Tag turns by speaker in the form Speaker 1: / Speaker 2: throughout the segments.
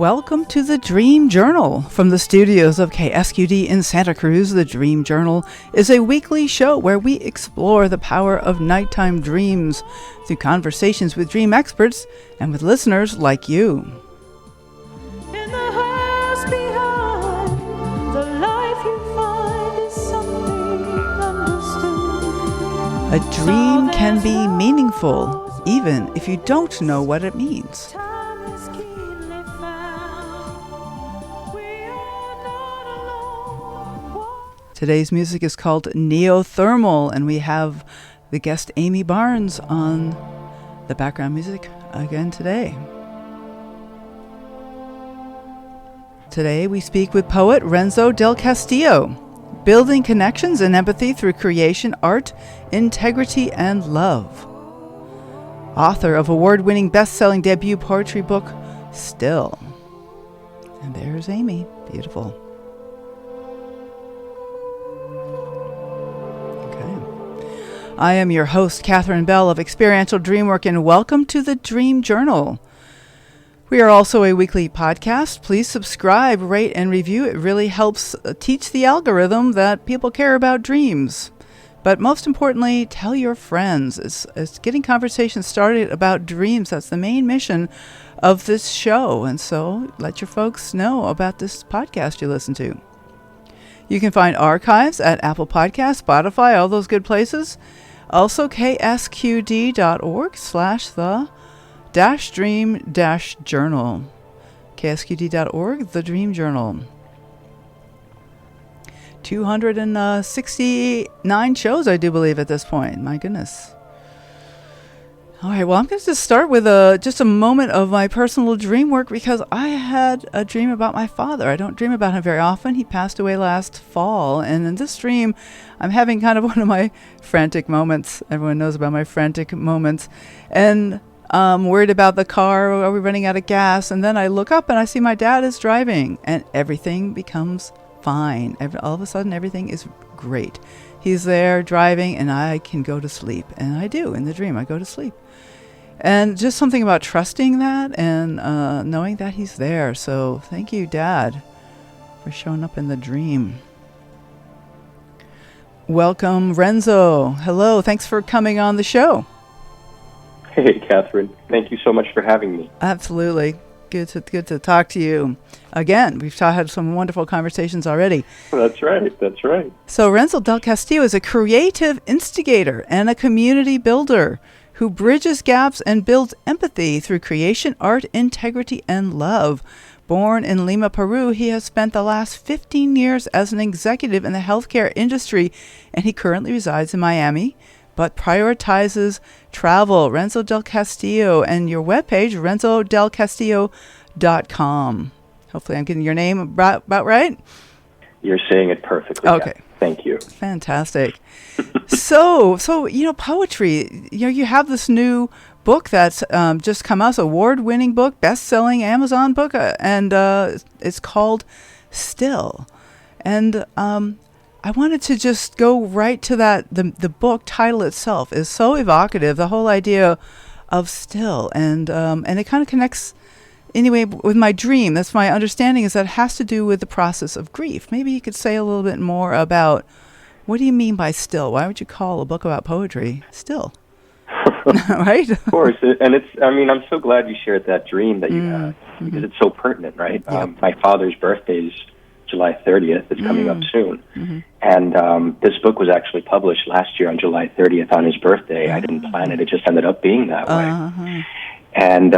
Speaker 1: Welcome to the Dream Journal. From the studios of KSQD in Santa Cruz, the Dream Journal is a weekly show where we explore the power of nighttime dreams through conversations with dream experts and with listeners like you.
Speaker 2: In the house behind, the life you find is something understood.
Speaker 1: A dream can be meaningful, even if you don't know what it means. Today's music is called Neothermal, and we have the guest Amy Barnes on the background music again today. Today we speak with poet Renzo Del Castillo, building connections and empathy through creation, art, integrity, and love. Author of award-winning best-selling debut poetry book, Still. And there's Amy. Beautiful. I am your host, Catherine Bell of Experiential Dreamwork, and welcome to the Dream Journal. We are also a weekly podcast. Please subscribe, rate, and review. It really helps teach the algorithm that people care about dreams. But most importantly, tell your friends. It's getting conversations started about dreams. That's the main mission of this show. And so let your folks know about this podcast you listen to. You can find archives at Apple Podcasts, Spotify, all those good places. Also, ksqd.org/the-dream-journal. ksqd.org, the Dream Journal. 269 shows, I do believe, at this point. My goodness. All right, well, I'm going to just start with just a moment of my personal dream work because I had a dream about my father. I don't dream about him very often. He passed away last fall, and in this dream, I'm having kind of one of my frantic moments. Everyone knows about my frantic moments. And I'm worried about the car. Are we running out of gas? And then I look up, and I see my dad is driving, and everything becomes fine. All of a sudden, everything is great. He's there driving, and I can go to sleep. And I do. In the dream, I go to sleep. And just something about trusting that and knowing that he's there. So thank you, Dad, for showing up in the dream. Welcome, Renzo. Hello. Thanks for coming on the show.
Speaker 3: Hey, Catherine. Thank you so much for having me.
Speaker 1: Absolutely. Good to talk to you. Again, we've had some wonderful conversations already.
Speaker 3: That's right.
Speaker 1: So Renzo Del Castillo is a creative instigator and a community builder who bridges gaps and builds empathy through creation, art, integrity, and love. Born in Lima, Peru, he has spent the last 15 years as an executive in the healthcare industry, and he currently resides in Miami, but prioritizes travel. Renzo Del Castillo, and your webpage, renzodelcastillo.com. Hopefully I'm getting your name about right.
Speaker 3: You're saying it perfectly.
Speaker 1: Okay.
Speaker 3: Yeah. Thank you.
Speaker 1: Fantastic. So poetry, you have this new book that's just come out, award-winning book, best-selling Amazon book, and it's called Still. And I wanted to just go right to that. The book title itself is so evocative, the whole idea of still, and it kind of connects anyway with my dream. That's my understanding, is that it has to do with the process of grief. Maybe you could say a little bit more about what do you mean by still? Why would you call a book about poetry still? Right? Of
Speaker 3: course. And I'm so glad you shared that dream that you had, because it's so pertinent, right?
Speaker 1: Yep.
Speaker 3: My father's birthday is July 30th. It's coming up soon.
Speaker 1: Mm-hmm.
Speaker 3: And this book was actually published last year on July 30th on his birthday. I didn't plan it. It just ended up being that way.
Speaker 1: Uh-huh.
Speaker 3: And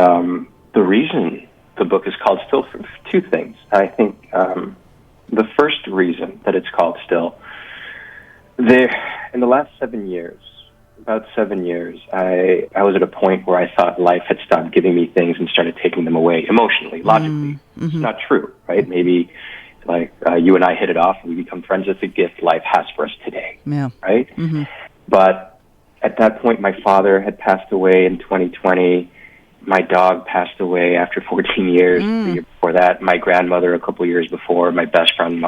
Speaker 3: the reason the book is called Still, for two things. I think the first reason that it's called Still, in the last about 7 years, I was at a point where I thought life had stopped giving me things and started taking them away emotionally, logically.
Speaker 1: Mm-hmm.
Speaker 3: It's not true, right? Maybe like you and I hit it off and we become friends. It's a gift life has for us today,
Speaker 1: Yeah.
Speaker 3: right?
Speaker 1: Mm-hmm.
Speaker 3: But at that point, my father had passed away in 2020. My dog passed away after 14 years. The year before that, my grandmother a couple years before, my best friend's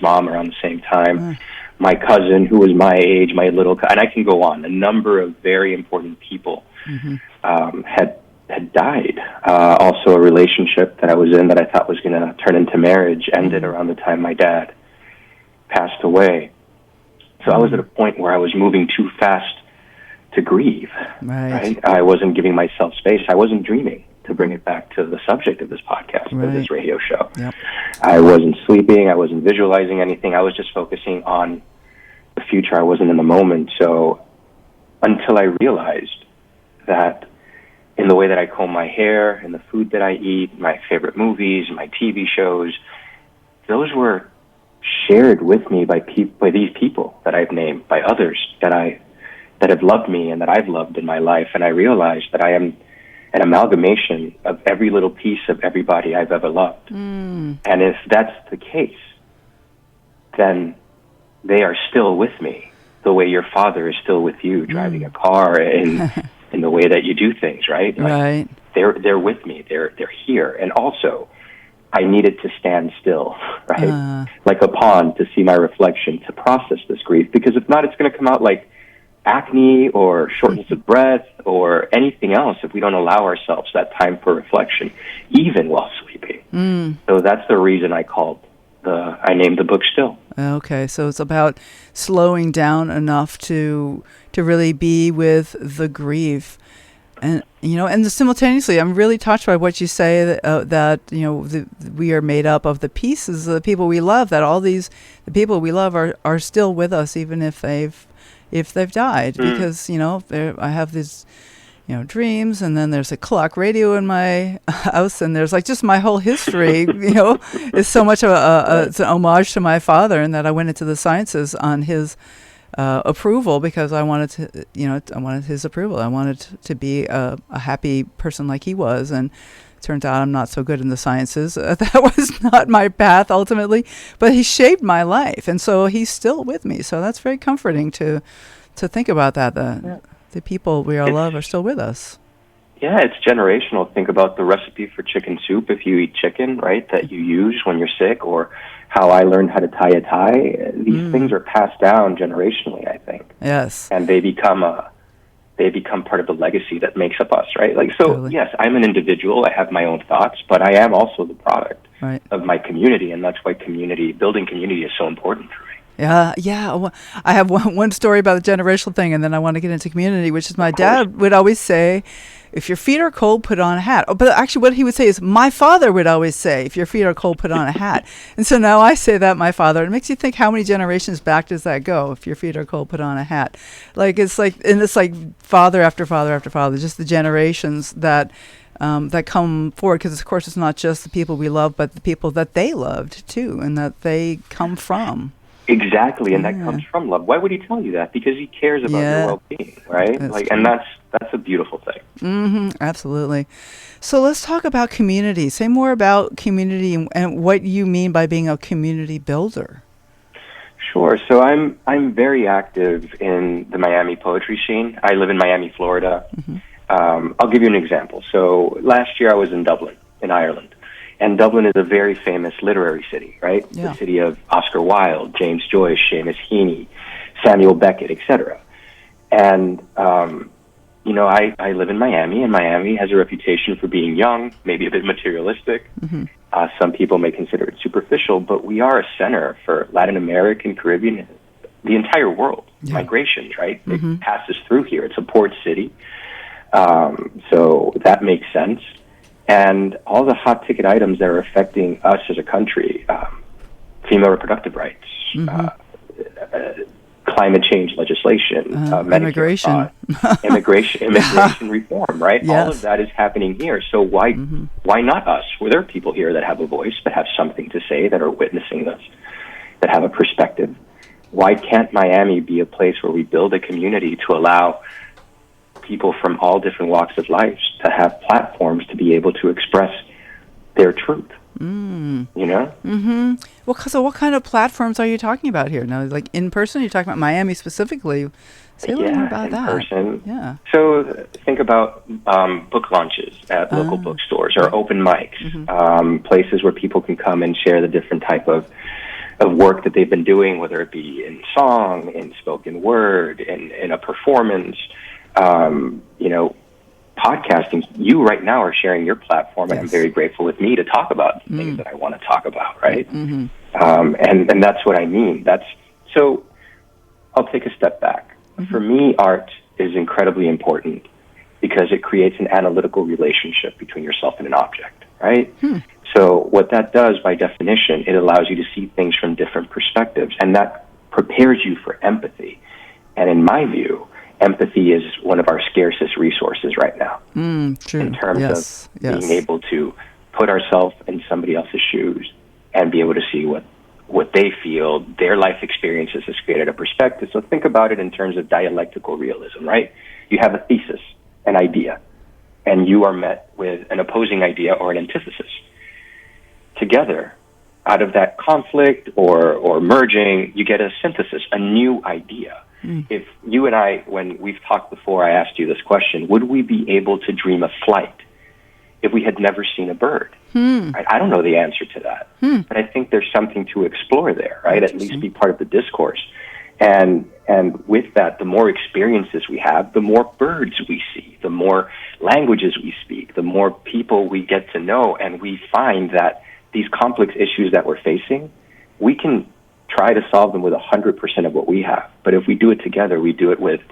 Speaker 3: mom around the same time. My cousin, who was my age, and I can go on. A number of very important people had had died. Also, a relationship that I was in that I thought was going to turn into marriage ended around the time my dad passed away. So I was at a point where I was moving too fast to grieve. Right? I wasn't giving myself space. I wasn't dreaming, to bring it back to the subject of this podcast, of this radio show.
Speaker 1: Yep.
Speaker 3: I wasn't sleeping. I wasn't visualizing anything. I was just focusing on the future. I wasn't in the moment. So until I realized that in the way that I comb my hair, in the food that I eat, my favorite movies, my TV shows, those were shared with me by these people that I've named, by others that have loved me and that I've loved in my life. And I realized that I am an amalgamation of every little piece of everybody I've ever loved. And if that's the case, then they are still with me, the way your father is still with you, driving a car in the way that you do things, right?
Speaker 1: Right.
Speaker 3: They're with me. They're here. And also, I needed to stand still, right? Like a pond, to see my reflection, to process this grief. Because if not, it's going to come out like acne or shortness of breath or anything else if we don't allow ourselves that time for reflection, even while sleeping. So that's the reason I named the book Still.
Speaker 1: Okay, so it's about slowing down enough to really be with the grief. And, and simultaneously, I'm really touched by what you say that we are made up of the pieces of the people we love, that the people we love are still with us, even if they've died. Because, I have these, dreams, and then there's a clock radio in my house, and there's like just my whole history, is so much it's an homage to my father, and that I went into the sciences on his approval, because I wanted to, I wanted his approval. I wanted to be a happy person like he was, and it turns out I'm not so good in the sciences. That was not my path ultimately, but he shaped my life, and so he's still with me. So that's very comforting to think about that. The people we all love are still with us.
Speaker 3: Yeah, it's generational. Think about the recipe for chicken soup, if you eat chicken, right, that you use when you're sick, or how I learned how to tie a tie. These things are passed down generationally, I think.
Speaker 1: Yes.
Speaker 3: And they become part of the legacy that makes up us, right? Like, so,
Speaker 1: Totally.
Speaker 3: Yes, I'm an individual. I have my own thoughts, but I am also the product of my community, and that's why building community is so important for me.
Speaker 1: Yeah. Well, I have one story about the generational thing, and then I want to get into community, which is my dad would always say, if your feet are cold, put on a hat. But actually what he would say is, my father would always say, if your feet are cold, put on a hat. And so now I say that, my father. It makes you think, how many generations back does that go? If your feet are cold, put on a hat. It's like father after father after father, just the generations that come forward, because of course it's not just the people we love, but the people that they loved too, and that they come from.
Speaker 3: Exactly, and that comes from love. Why would he tell you that? Because he cares about your well-being, right? And that's a beautiful thing.
Speaker 1: Absolutely. So let's talk about community. Say more about community and what you mean by being a community builder.
Speaker 3: Sure. So I'm very active in the Miami poetry scene. I live in Miami, Florida. I'll give you an example. So last year I was in Dublin, in Ireland. And Dublin is a very famous literary city, right?
Speaker 1: Yeah.
Speaker 3: The city of Oscar Wilde, James Joyce, Seamus Heaney, Samuel Beckett, etc. And, I live in Miami, and Miami has a reputation for being young, maybe a bit materialistic. Some people may consider it superficial, but we are a center for Latin American, Caribbean, the entire world. Migrations, right? It passes through here. It's a port city. So that makes sense. And all the hot ticket items that are affecting us as a country, female reproductive rights, climate change legislation,
Speaker 1: immigration,
Speaker 3: immigration reform, right?
Speaker 1: Yes.
Speaker 3: All of that is happening here. So why not us? Well, there are people here that have a voice, that have something to say, that are witnessing this, that have a perspective. Why can't Miami be a place where we build a community to allow people from all different walks of life to have platforms to be able to express their truth?
Speaker 1: Well, so what kind of platforms are you talking about here? Now, like in person, you're talking about Miami specifically. Say a little more about that.
Speaker 3: Person.
Speaker 1: Yeah.
Speaker 3: So think about book launches at local bookstores, or open mics, places where people can come and share the different type of work that they've been doing, whether it be in song, in spoken word, in a performance, podcasting, you right now are sharing your platform, and I'm
Speaker 1: Yes.
Speaker 3: very grateful with me to talk about the things that I want to talk about, right?
Speaker 1: Mm-hmm.
Speaker 3: And that's what I mean. So I'll take a step back. For me, art is incredibly important because it creates an analytical relationship between yourself and an object, right? So what that does, by definition, it allows you to see things from different perspectives, and that prepares you for empathy. And in my view, empathy is one of our scarcest resources right now.
Speaker 1: True.
Speaker 3: In terms
Speaker 1: Yes.
Speaker 3: of being able to put ourselves in somebody else's shoes and be able to see what they feel, their life experiences has created a perspective. So think about it in terms of dialectical realism, right? You have a thesis, an idea, and you are met with an opposing idea or an antithesis. Together, out of that conflict or merging, you get a synthesis, a new idea. If you and I, when we've talked before, I asked you this question, would we be able to dream of flight if we had never seen a bird? I don't know the answer to that, but I think there's something to explore there, right? At least be part of the discourse. And with that, the more experiences we have, the more birds we see, the more languages we speak, the more people we get to know, and we find that these complex issues that we're facing, we can try to solve them with 100% of what we have. But if we do it together, we do it with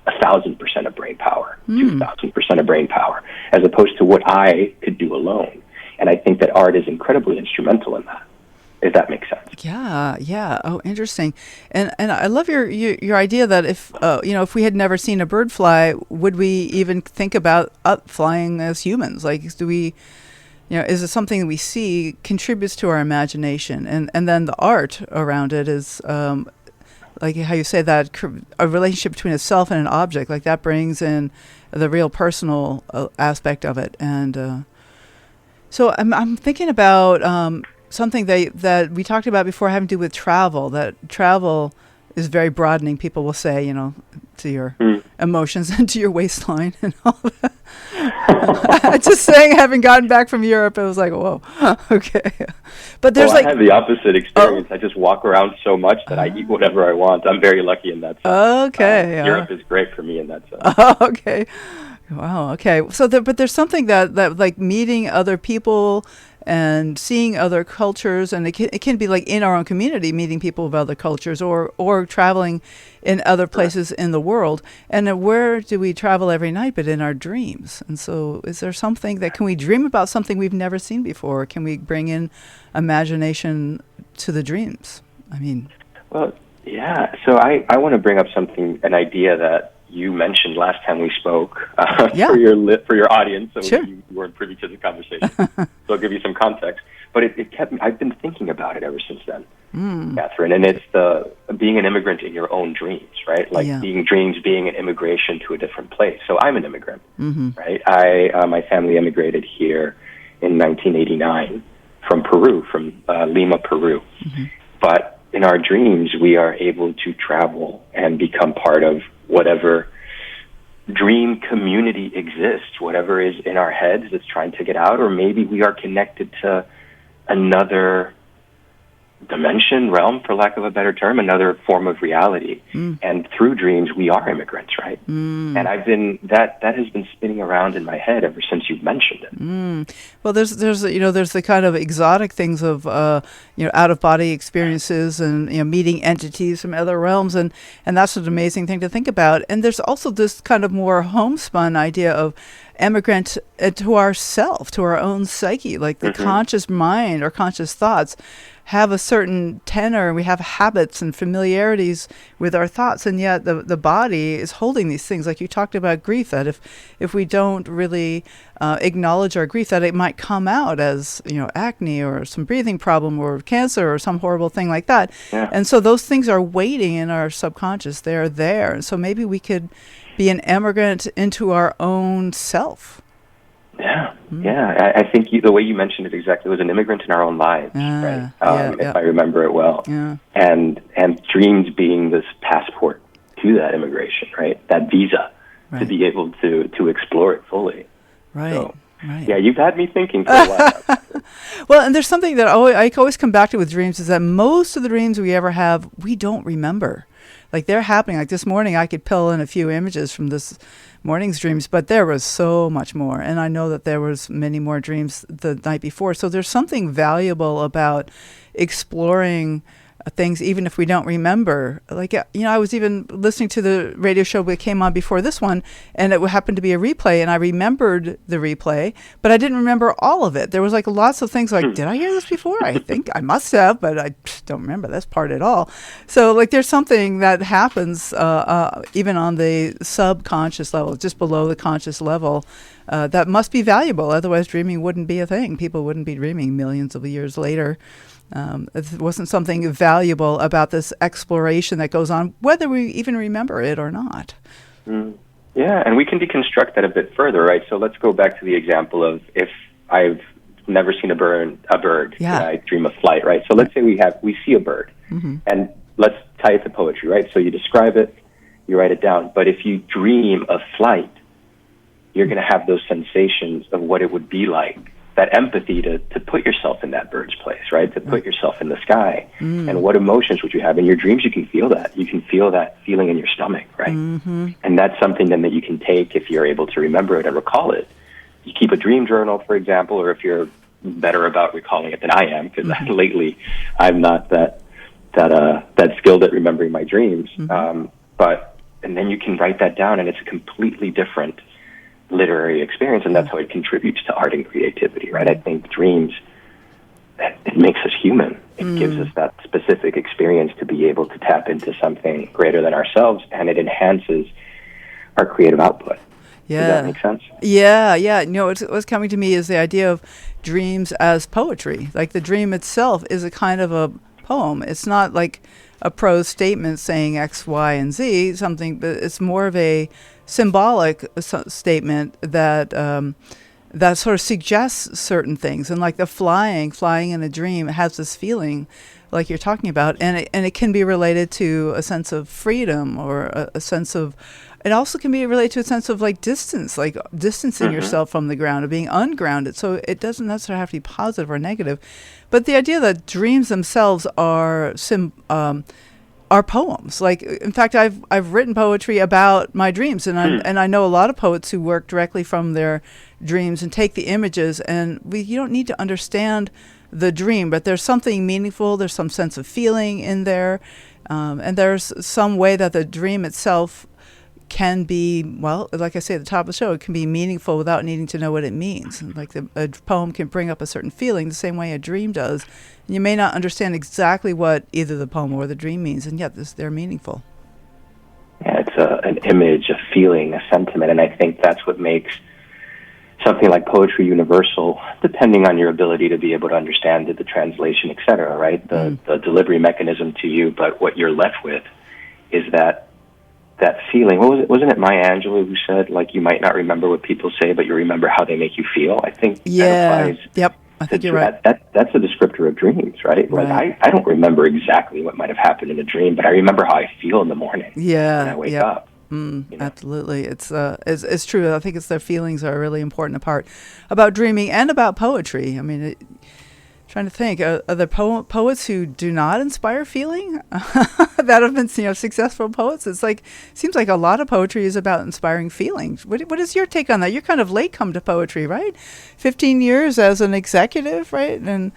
Speaker 3: 1,000% of brain power, 2,000% of brain power, as opposed to what I could do alone. And I think that art is incredibly instrumental in that, if that makes sense.
Speaker 1: Yeah. Oh, interesting. And I love your idea that if we had never seen a bird fly, would we even think about flying as humans? Like, do we, is it something we see contributes to our imagination? And then the art around it is, like how you say that, a relationship between a self and an object, like that brings in the real personal aspect of it. And so I'm thinking about something that we talked about before, having to do with travel. That travel is very broadening. People will say, to your emotions and to your waistline and all that. Just saying, having gotten back from Europe, I was like, whoa, okay. But there's
Speaker 3: I have the opposite experience. I just walk around so much that I eat whatever I want. I'm very lucky in that sense.
Speaker 1: Okay.
Speaker 3: Europe is great for me in that sense.
Speaker 1: Okay. Wow. Okay. So, but there's something that like meeting other people and seeing other cultures, and it can be like in our own community, meeting people of other cultures, or traveling in other places in the world. And where do we travel every night but in our dreams? And so is there something that, can we dream about something we've never seen before? Can we bring in imagination to the dreams?
Speaker 3: Well, yeah. So I want to bring up an idea that you mentioned last time we spoke for your audience, so
Speaker 1: Sure.
Speaker 3: you weren't privy to the conversation. So I'll give you some context. But I've been thinking about it ever since then, Catherine, and it's being an immigrant in your own dreams, right? Like being an immigration to a different place. So I'm an immigrant, right? My family immigrated here in 1989 from Peru, from Lima, Peru. But in our dreams, we are able to travel and become part of whatever dream community exists, whatever is in our heads that's trying to get out, or maybe we are connected to another dimension, realm, for lack of a better term, another form of reality. And through dreams, we are immigrants, right? And that has been spinning around in my head ever since you mentioned it.
Speaker 1: Well, there's the kind of exotic things of out of body experiences and meeting entities from other realms, and that's an amazing thing to think about. And there's also this kind of more homespun idea of emigrant to ourself, to our own psyche, like the conscious mind or conscious thoughts have a certain tenor, and we have habits and familiarities with our thoughts, and yet the body is holding these things. Like you talked about grief, that if we don't really acknowledge our grief, that it might come out as acne or some breathing problem or cancer or some horrible thing like that. And so those things are waiting in our subconscious. They're there, and so maybe we could be an immigrant into our own self.
Speaker 3: I think the way you mentioned it exactly was an immigrant in our own lives, right? If I remember it well. And dreams being this passport to that immigration, right? That visa to be able to explore it fully.
Speaker 1: Right.
Speaker 3: So
Speaker 1: Right.
Speaker 3: Yeah, you've had me thinking for a while.
Speaker 1: Well, and there's something that I always come back to with dreams is that most of the dreams we ever have, we don't remember. Like they're happening. Like this morning, I could pull in a few images from this morning's dreams, but there was so much more. And I know that there was many more dreams the night before. So there's something valuable about exploring things, even if we don't remember. Like, I was even listening to the radio show that came on before this one, and it happened to be a replay, and I remembered the replay, but I didn't remember all of it. There was like lots of things like, did I hear this before? I think I must have, but I don't remember this part at all. So like there's something that happens even on the subconscious level, just below the conscious level, that must be valuable. Otherwise dreaming wouldn't be a thing. People wouldn't be dreaming millions of years later. It wasn't something valuable about this exploration that goes on, whether we even remember it or not.
Speaker 3: Yeah, and we can deconstruct that a bit further, right? So let's go back to the example of if I've never seen a bird,
Speaker 1: Yeah.
Speaker 3: and I dream of flight, right? So let's say we see a bird, and let's tie it to poetry, right? So you describe it, you write it down, but if you dream of flight, you're going to have those sensations of what it would be like, that empathy to put yourself in that bird's place, right? To put yourself in the sky. And what emotions would you have? In your dreams, you can feel that. You can feel that feeling in your stomach, right? And that's something then that you can take if you're able to remember it and recall it. You keep a dream journal, for example, or if you're better about recalling it than I am, because lately I'm not that skilled at remembering my dreams. And then you can write that down, and it's a completely different literary experience, and that's how it contributes to art and creativity, right? I think dreams, it makes us human. It gives us that specific experience to be able to tap into something greater than ourselves, and it enhances our creative output.
Speaker 1: Yeah.
Speaker 3: Does that make sense?
Speaker 1: Yeah. What's coming to me is the idea of dreams as poetry. Like the dream itself is a kind of a poem. It's not like a prose statement saying X, Y, and Z, something, but it's more of a symbolic statement that that sort of suggests certain things. And like the flying in a dream has this feeling like you're talking about, and it can be related to a sense of freedom or a sense of, it also can be related to a sense of like distance, like distancing yourself from the ground or being ungrounded. So it doesn't necessarily have to be positive or negative, but the idea that dreams themselves are poems. Like, in fact, I've written poetry about my dreams, and I know a lot of poets who work directly from their dreams and take the images, and you don't need to understand the dream, but there's something meaningful, there's some sense of feeling in there, and there's some way that the dream itself can be, well, like I say at the top of the show, it can be meaningful without needing to know what it means. Like a poem can bring up a certain feeling the same way a dream does. And you may not understand exactly what either the poem or the dream means, and yet they're meaningful.
Speaker 3: Yeah, it's an image, a feeling, a sentiment, and I think that's what makes something like poetry universal, depending on your ability to be able to understand the translation, et cetera, right? The delivery mechanism to you, but what you're left with is that feeling. Wasn't it Maya Angelou who said, like, you might not remember what people say, but you remember how they make you feel? I think that applies.
Speaker 1: Yep. I think you're right.
Speaker 3: That's a descriptor of dreams, right? Like I don't remember exactly what might have happened in a dream, but I remember how I feel in the morning when I wake up.
Speaker 1: Absolutely. It's true. I think it's their feelings are a really important part about dreaming and about poetry. I mean, trying to think, are there poets who do not inspire feeling that have been, successful poets? It's like, seems like a lot of poetry is about inspiring feelings. What is your take on that? You're kind of late come to poetry, right? 15 years as an executive, right? And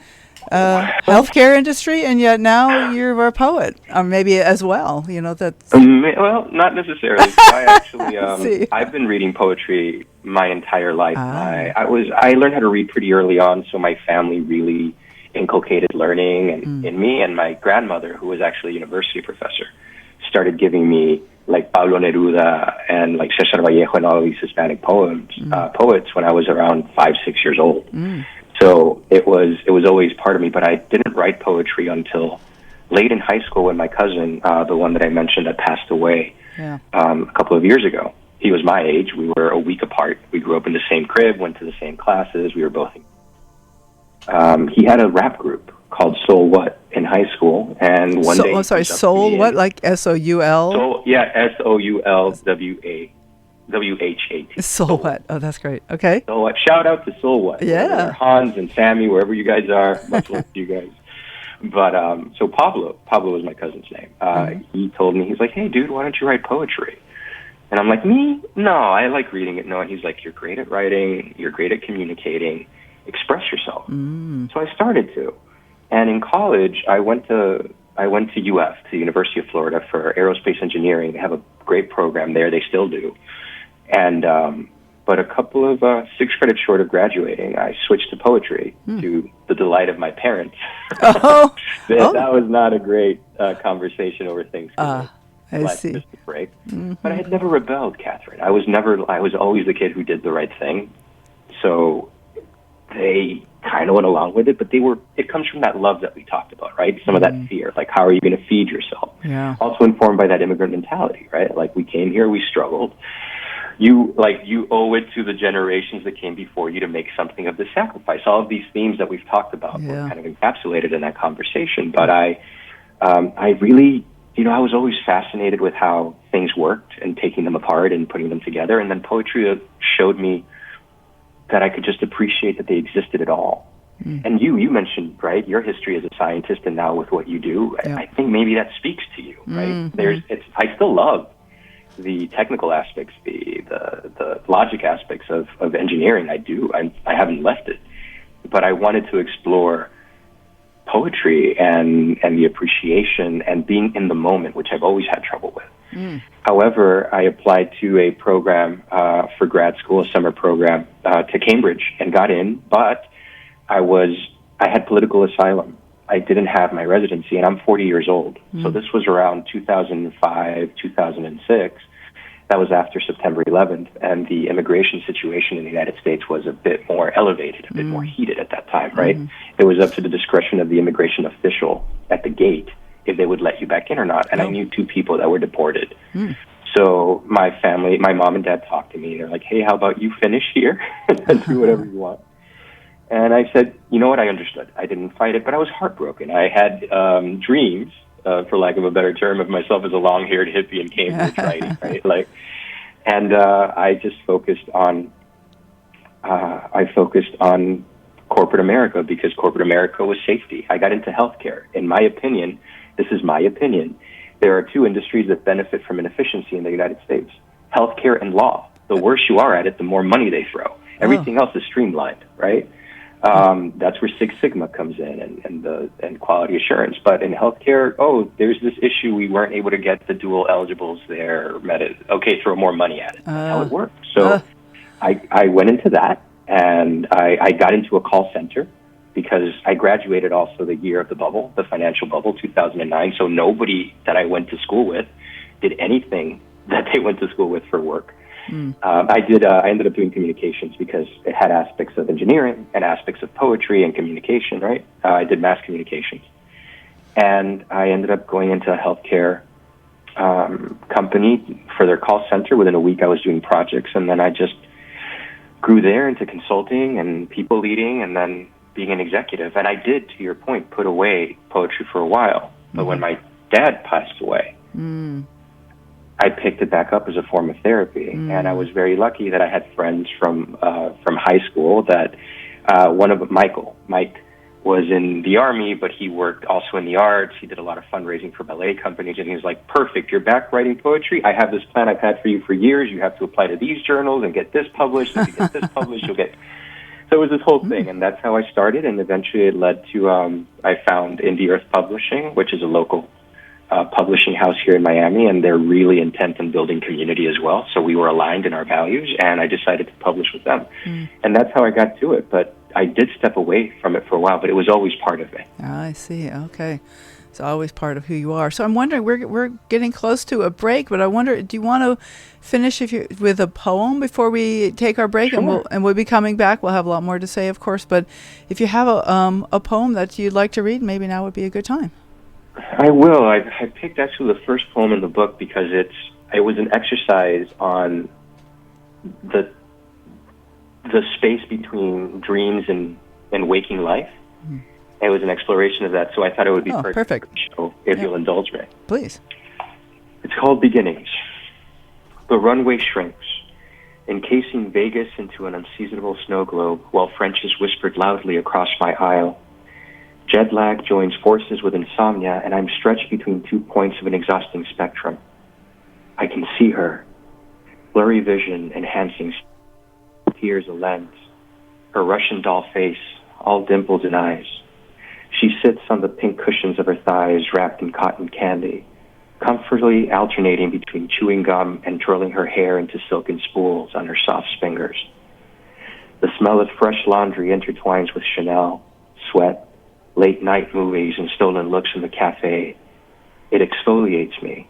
Speaker 1: healthcare industry, and yet now you're a poet, or maybe as well. That's
Speaker 3: well, not necessarily. I actually, I've been reading poetry my entire life. I learned how to read pretty early on, so my family really inculcated learning in me, and my grandmother, who was actually a university professor, started giving me like Pablo Neruda and like Cesar Vallejo and all these Hispanic poets when I was around 5-6 years old. So it was always part of me, but I didn't write poetry until late in high school when my cousin, the one that I mentioned, had passed away a couple of years ago. He was my age. We were a week apart. We grew up in the same crib, went to the same classes. We were both. He had a rap group called Soul What in high school, and one day.
Speaker 1: Soul what? Like SOUL?
Speaker 3: Soul, yeah, SOULWA. WHAT.
Speaker 1: Silhouette. Oh, that's great. Okay.
Speaker 3: Silhouette. Shout out to Silhouette.
Speaker 1: Yeah.
Speaker 3: Hans and Sammy, wherever you guys are. Much love to you guys. But so Pablo was my cousin's name. He told me, he's like, hey, dude, why don't you write poetry? And I'm like, me? No, I like reading it. No, and he's like, you're great at writing. You're great at communicating. Express yourself. So I started to. And in college, I went to UF, to the University of Florida, for aerospace engineering. They have a great program there. They still do. And but a couple of 6 credits short of graduating, I switched to poetry to the delight of my parents.
Speaker 1: Oh,
Speaker 3: that was not a great conversation over Thanksgiving.
Speaker 1: I see.
Speaker 3: Just a break. But I had never rebelled, Catherine. I was always the kid who did the right thing. So they kind of went along with it, but it comes from that love that we talked about, right? Some of that fear, like how are you going to feed yourself?
Speaker 1: Yeah.
Speaker 3: Also informed by that immigrant mentality, right? Like we came here, we struggled. You owe it to the generations that came before you to make something of the sacrifice. All of these themes that we've talked about were kind of encapsulated in that conversation. But I really, I was always fascinated with how things worked and taking them apart and putting them together. And then poetry showed me that I could just appreciate that they existed at all. And you mentioned, right, your history as a scientist and now with what you do, I think maybe that speaks to you, right? I still love the technical aspects, the logic aspects of engineering. I haven't left it, but I wanted to explore poetry and the appreciation and being in the moment, which I've always had trouble with. However, I applied to a program for grad school, a summer program to Cambridge, and got in, but I had political asylum. I didn't have my residency, and I'm 40 years old. So this was around 2005, 2006. That was after September 11th, and the immigration situation in the United States was a bit more elevated, a bit more heated at that time, right? It was up to the discretion of the immigration official at the gate if they would let you back in or not. And I knew 2 people that were deported. So my family, my mom and dad talked to me. They're like, hey, how about you finish here and do whatever you want? And I said, you know what, I understood. I didn't fight it, but I was heartbroken. I had dreams, for lack of a better term, of myself as a long-haired hippie in Cambridge writing, right? I just focused on, corporate America because corporate America was safety. I got into healthcare. In my opinion, this is my opinion, there are 2 industries that benefit from inefficiency in the United States: healthcare and law. The worse you are at it, the more money they throw. Everything else is streamlined, right? That's where Six Sigma comes in and quality assurance. But in healthcare, there's this issue we weren't able to get the dual eligibles there. Okay, throw more money at it. That's how it works. So I went into that, and I got into a call center because I graduated also the year of the bubble, the financial bubble, 2009. So nobody that I went to school with did anything that they went to school with for work. I ended up doing communications because it had aspects of engineering and aspects of poetry and communication, right? I did mass communications. And I ended up going into a healthcare company for their call center. Within a week, I was doing projects, and then I just grew there into consulting and people leading and then being an executive. And I did, to your point, put away poetry for a while. But when my dad passed away, I picked it back up as a form of therapy, and I was very lucky that I had friends from high school. That Mike was in the Army, but he worked also in the arts. He did a lot of fundraising for ballet companies, and he was like, "Perfect, you're back writing poetry. I have this plan I've had for you for years. You have to apply to these journals and get this published. If you get this published, you'll get." So it was this whole thing, and that's how I started, and eventually it led to I found Indie Earth Publishing, which is a local publishing house here in Miami, and they're really intent on building community as well. So we were aligned in our values, and I decided to publish with them. And that's how I got to it. But I did step away from it for a while, but it was always part of me.
Speaker 1: I see. Okay. It's always part of who you are. So I'm wondering, we're getting close to a break, but I wonder, do you want to finish with a poem before we take our break?
Speaker 3: Sure.
Speaker 1: And we'll be coming back. We'll have a lot more to say, of course. But if you have a poem that you'd like to read, maybe now would be a good time.
Speaker 3: I will. I picked actually the first poem in the book because it was an exercise on the space between dreams and waking life. It was an exploration of that, so I thought it would be perfect for the show, if you'll indulge me.
Speaker 1: Please.
Speaker 3: It's called Beginnings. The runway shrinks. encasing Vegas into an unseasonable snow globe while French is whispered loudly across my aisle. Jet lag joins forces with insomnia, and I'm stretched between 2 points of an exhausting spectrum. I can see her, blurry vision enhancing tears a lens, her Russian doll face, all dimples and eyes. She sits on the pink cushions of her thighs wrapped in cotton candy, comfortably alternating between chewing gum and twirling her hair into silken spools on her soft fingers. The smell of fresh laundry intertwines with Chanel, sweat, late night movies, and stolen looks in the cafe. It exfoliates me,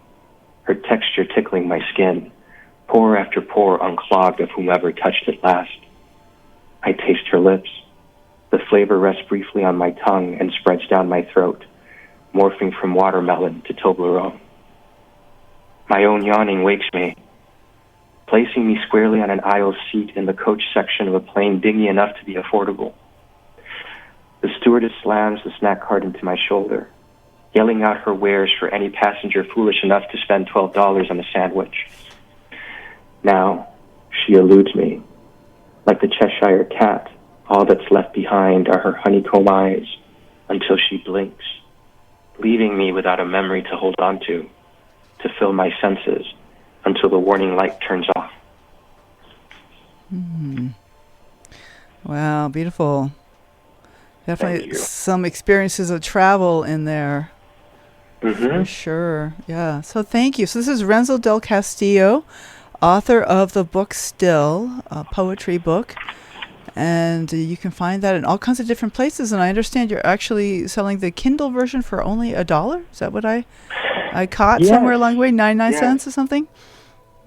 Speaker 3: her texture tickling my skin, pore after pore unclogged of whomever touched it last. I taste her lips. The flavor rests briefly on my tongue and spreads down my throat, morphing from watermelon to Toblerone. My own yawning wakes me, placing me squarely on an aisle seat in the coach section of a plane dingy enough to be affordable. The stewardess slams the snack cart into my shoulder, yelling out her wares for any passenger foolish enough to spend $12 on a sandwich. Now, she eludes me. Like the Cheshire cat, all that's left behind are her honeycomb eyes until she blinks, leaving me without a memory to hold on to fill my senses until the warning light turns off.
Speaker 1: Wow, beautiful. Definitely some experiences of travel in there. For sure. Yeah. So thank you. So this is Renzo Del Castillo, author of the book Still, a poetry book. And you can find that in all kinds of different places. And I understand you're actually selling the Kindle version for only $1. Is that what I caught somewhere along the way? 99 cents or something?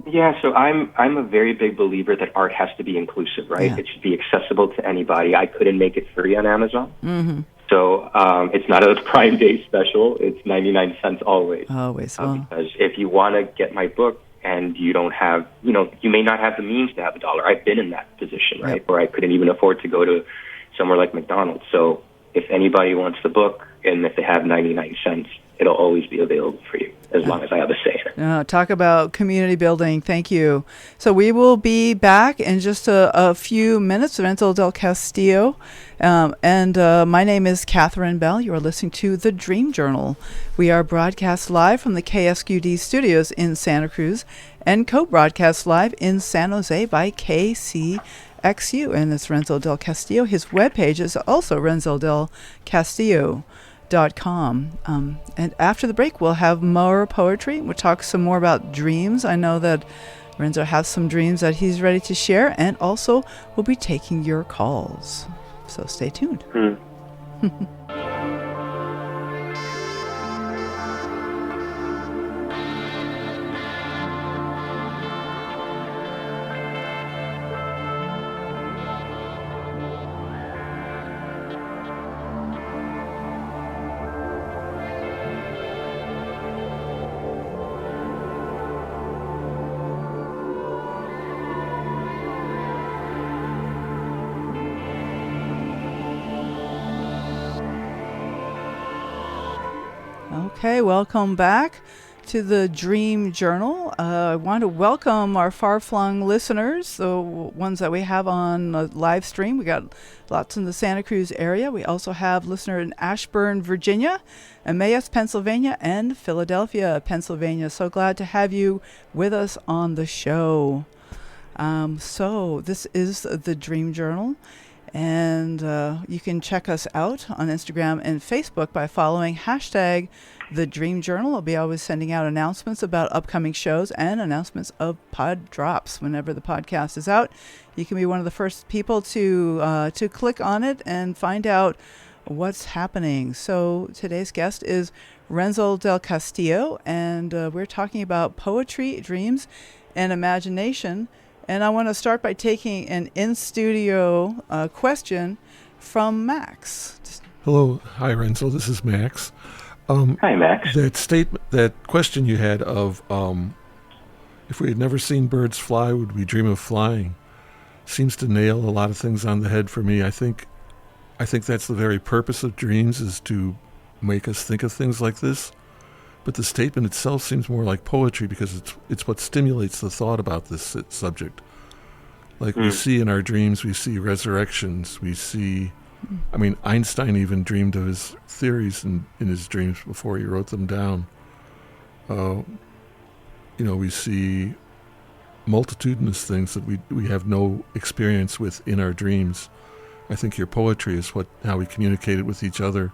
Speaker 3: Yeah, so I'm a very big believer that art has to be inclusive, right? Yeah. It should be accessible to anybody. I couldn't make it free on Amazon. Mm-hmm. So it's not a Prime Day special. It's 99 cents always.
Speaker 1: Always.
Speaker 3: Because if you want to get my book and you don't have, you may not have the means to have $1. I've been in that position, right? Where I couldn't even afford to go to somewhere like McDonald's. So if anybody wants the book and if they have 99 cents, it'll always be available for you as long as I have a say in it.
Speaker 1: Talk about community building. Thank you. So we will be back in just a few minutes. Renzo Del Castillo. And my name is Catherine Bell. You are listening to The Dream Journal. We are broadcast live from the KSQD studios in Santa Cruz and co-broadcast live in San Jose by KCXU. And it's Renzo Del Castillo. His webpage is also renzodelcastillo.com. And after the break, we'll have more poetry. We'll talk some more about dreams. I know that Renzo has some dreams that he's ready to share, and also we'll be taking your calls. So stay tuned. Okay, welcome back to the Dream Journal. I want to welcome our far-flung listeners, the ones that we have on the live stream. We got lots in the Santa Cruz area. We also have listeners in Ashburn, Virginia, Emmaus, Pennsylvania, and Philadelphia, Pennsylvania. So glad to have you with us on the show. So this is the Dream Journal. And you can check us out on Instagram and Facebook by following hashtag The Dream Journal. I'll be always sending out announcements about upcoming shows and announcements of pod drops whenever the podcast is out. You can be one of the first people to click on it and find out what's happening. So today's guest is Renzo Del Castillo, and we're talking about poetry, dreams, and imagination. And I want to start by taking an in-studio question from Max.
Speaker 4: Hello. Hi, Renzo. This is Max.
Speaker 3: Hi, Max.
Speaker 4: That question you had of if we had never seen birds fly, would we dream of flying, seems to nail a lot of things on the head for me. I think that's the very purpose of dreams, is to make us think of things like this. But the statement itself seems more like poetry because it's what stimulates the thought about this subject. Like we see in our dreams, we see resurrections. We see, I mean, Einstein even dreamed of his theories in his dreams before he wrote them down. We see multitudinous things that we have no experience with in our dreams. I think your poetry is how we communicate it with each other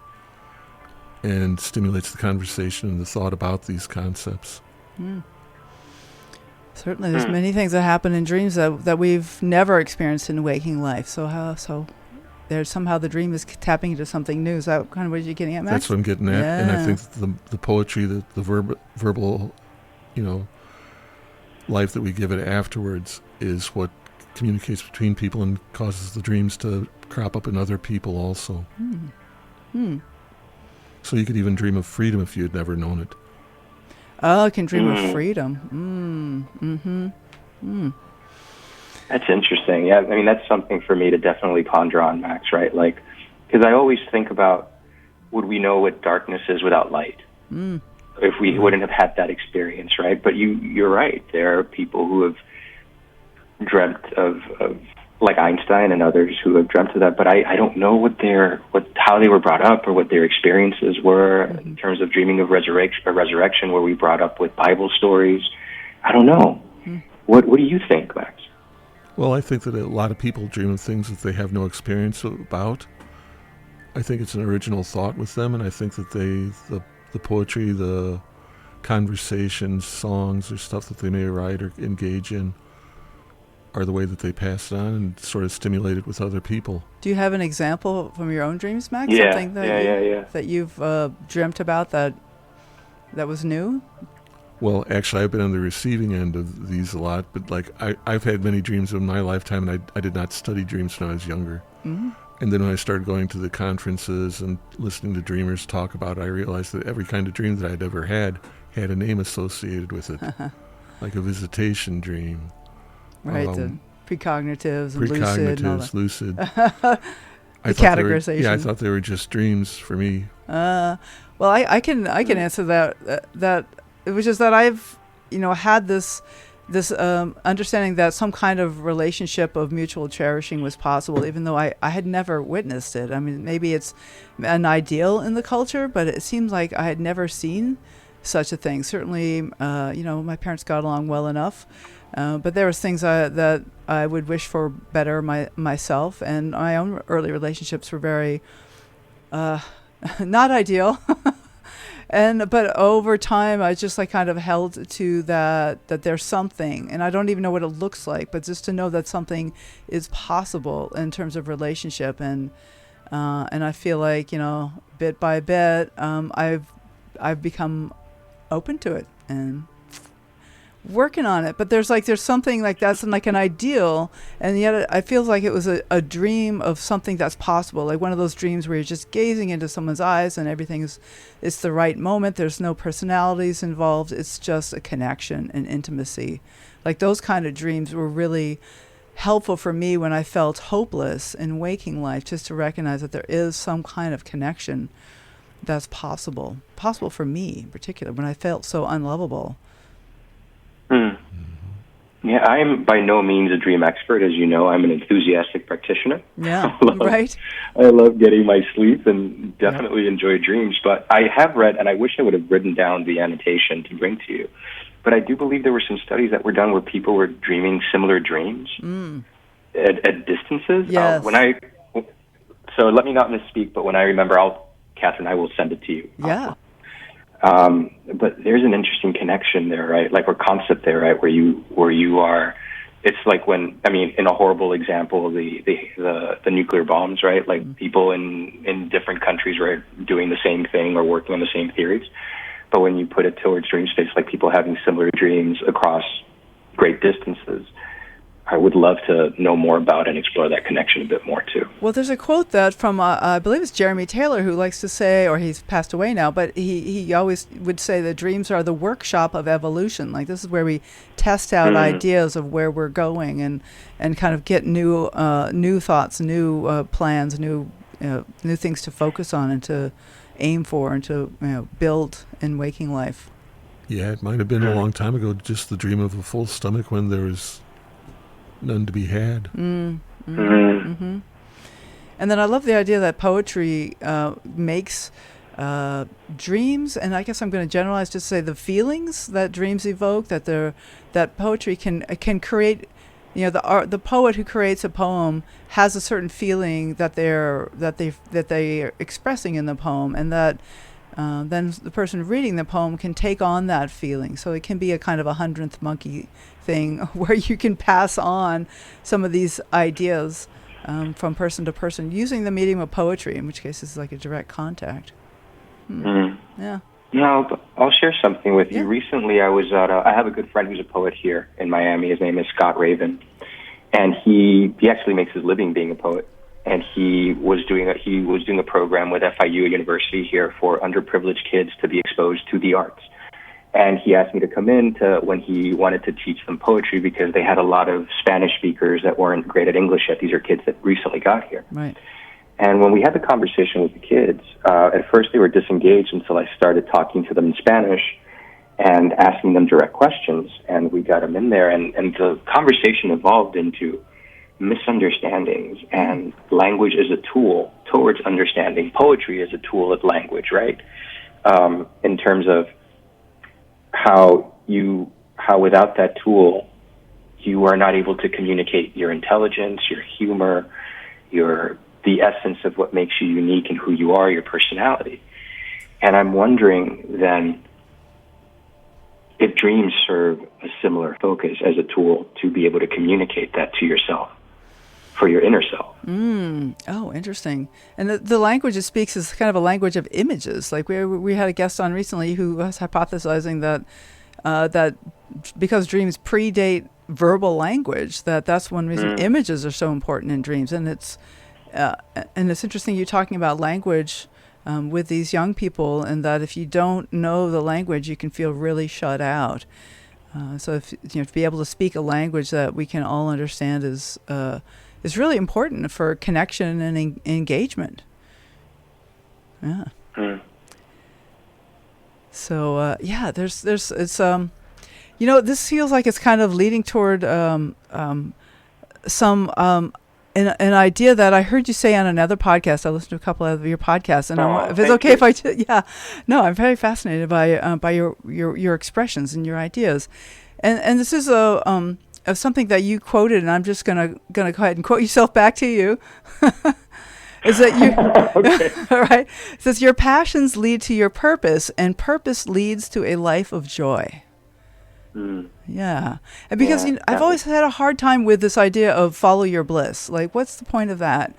Speaker 4: and stimulates the conversation and the thought about these concepts.
Speaker 1: Certainly, there's many things that happen in dreams that we've never experienced in waking life. So there's somehow the dream is tapping into something new. Is that kind of what you're getting at, Max?
Speaker 4: That's what I'm getting at.
Speaker 1: Yeah.
Speaker 4: And I think the poetry, the verbal, life that we give it afterwards is what communicates between people and causes the dreams to crop up in other people also. So you could even dream of freedom if you had never known it.
Speaker 1: Oh, I can dream of freedom.
Speaker 3: That's interesting. Yeah, I mean, that's something for me to definitely ponder on, Max, right? Like, because I always think about, would we know what darkness is without light? If we wouldn't have had that experience, right? But you're right. There are people who have dreamt of like Einstein and others who have dreamt of that, but I don't know how they were brought up or what their experiences were in terms of dreaming of resurrection, where we brought up with Bible stories. I don't know. What do you think, Max?
Speaker 4: Well, I think that a lot of people dream of things that they have no experience about. I think it's an original thought with them, and I think that the poetry, the conversations, songs, or stuff that they may write or engage in are the way that they pass it on and sort of stimulate it with other people.
Speaker 1: Do you have an example from your own dreams, Max?
Speaker 3: Yeah,
Speaker 1: Something that you've dreamt about that was new?
Speaker 4: Well, actually, I've been on the receiving end of these a lot, but like I've had many dreams in my lifetime, and I did not study dreams when I was younger. And then when I started going to the conferences and listening to dreamers talk about it, I realized that every kind of dream that I'd ever had a name associated with it, like a visitation dream.
Speaker 1: Right, the precognitives and lucid and all that.
Speaker 4: Lucid.
Speaker 1: The categorization.
Speaker 4: I thought they were just dreams for me.
Speaker 1: Well, I can answer that. That it was just that I've had this understanding that some kind of relationship of mutual cherishing was possible, even though I had never witnessed it. I mean, maybe it's an ideal in the culture, but it seems like I had never seen such a thing. Certainly, my parents got along well enough. But there was things that I would wish for better myself, and my own early relationships were very not ideal. But over time, I just kind of held to that there's something, and I don't even know what it looks like, but just to know that something is possible in terms of relationship, and I feel like bit by bit, I've become open to it and working on it. But there's something like that's like an ideal, and yet I feel like it was a dream of something that's possible, like one of those dreams where you're just gazing into someone's eyes and it's the right moment. There's no personalities involved. It's just a connection and intimacy. Like those kind of dreams were really helpful for me when I felt hopeless in waking life, just to recognize that there is some kind of connection that's possible for me in particular when I felt so unlovable.
Speaker 3: Yeah, I'm by no means a dream expert. As you know, I'm an enthusiastic practitioner.
Speaker 1: Yeah,
Speaker 3: right. I love getting my sleep and definitely enjoy dreams. But I have read, and I wish I would have written down the annotation to bring to you, but I do believe there were some studies that were done where people were dreaming similar dreams at distances.
Speaker 1: Yes.
Speaker 3: So let me not misspeak, but when I remember, Catherine, I will send it to you.
Speaker 1: Yeah.
Speaker 3: But there's an interesting connection there, right? Like, or concept there, right? Where you are, it's like when, I mean, in a horrible example, the nuclear bombs, right? Like people in different countries were doing the same thing or working on the same theories. But when you put it towards dream space, like people having similar dreams across great distances, I would love to know more about and explore that connection a bit more too.
Speaker 1: Well, there's a quote that from, I believe it's Jeremy Taylor, who likes to say, or he's passed away now, but he always would say that dreams are the workshop of evolution. Like this is where we test out ideas of where we're going and kind of get new thoughts, new plans, new things to focus on and to aim for and to build in waking life.
Speaker 4: Yeah, it might have been a long time ago, just the dream of a full stomach when there was none to be had.
Speaker 1: And then I love the idea that poetry makes dreams, and I guess I'm going to generalize to say the feelings that dreams evoke. That poetry can create. The poet who creates a poem has a certain feeling that they are expressing in the poem, and that then the person reading the poem can take on that feeling. So it can be a kind of a 100th monkey thing where you can pass on some of these ideas from person to person using the medium of poetry, in which case it's like a direct contact. Yeah.
Speaker 3: No, I'll share something with
Speaker 1: Yeah.
Speaker 3: you. Recently, I was at I have a good friend who's a poet here in Miami. His name is Scott Raven, and he actually makes his living being a poet. And he was doing a program with FIU University here for underprivileged kids to be exposed to the arts. And he asked me to come in when he wanted to teach them poetry, because they had a lot of Spanish speakers that weren't great at English yet. These are kids that recently got here.
Speaker 1: Right.
Speaker 3: And when we had the conversation with the kids, at first they were disengaged until I started talking to them in Spanish and asking them direct questions. And we got them in there, and the conversation evolved into misunderstandings, and language is a tool towards understanding. Poetry is a tool of language, right? In terms of how without that tool, you are not able to communicate your intelligence, your humor, the essence of what makes you unique and who you are, your personality. And I'm wondering then if dreams serve a similar focus as a tool to be able to communicate that to yourself, for your inner self.
Speaker 1: Oh, interesting. And the language it speaks is kind of a language of images. Like we had a guest on recently who was hypothesizing that because dreams predate verbal language, that's one reason images are so important in dreams. And it's interesting you talking about language with these young people, and that if you don't know the language, you can feel really shut out. So if to be able to speak a language that we can all understand is really important for connection and engagement. Yeah. So there's it's this feels like it's kind of leading toward some an idea that I heard you say on another podcast. I listened to a couple of your podcasts, and if it's okay I'm very fascinated by your expressions and your ideas, and this is of something that you quoted, and I'm just gonna go ahead and quote yourself back to you. Is that you?
Speaker 3: Okay.
Speaker 1: All right. It says your passions lead to your purpose, and purpose leads to a life of joy. Yeah, and because I've always had a hard time with this idea of follow your bliss. Like, what's the point of that?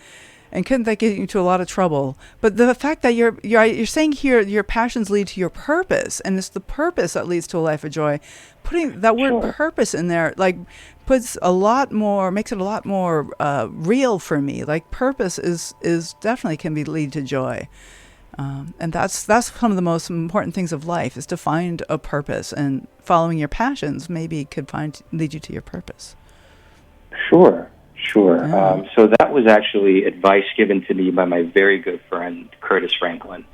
Speaker 1: And couldn't that get you into a lot of trouble? But the fact that you're saying here your passions lead to your purpose, and it's the purpose that leads to a life of joy. Putting that word purpose in there, like, makes it a lot more real for me. Like, purpose is definitely can lead to joy. And that's one of the most important things of life, is to find a purpose, and following your passions maybe could lead you to your purpose. Sure.
Speaker 3: Yeah. So that was actually advice given to me by my very good friend, Curtis Franklin.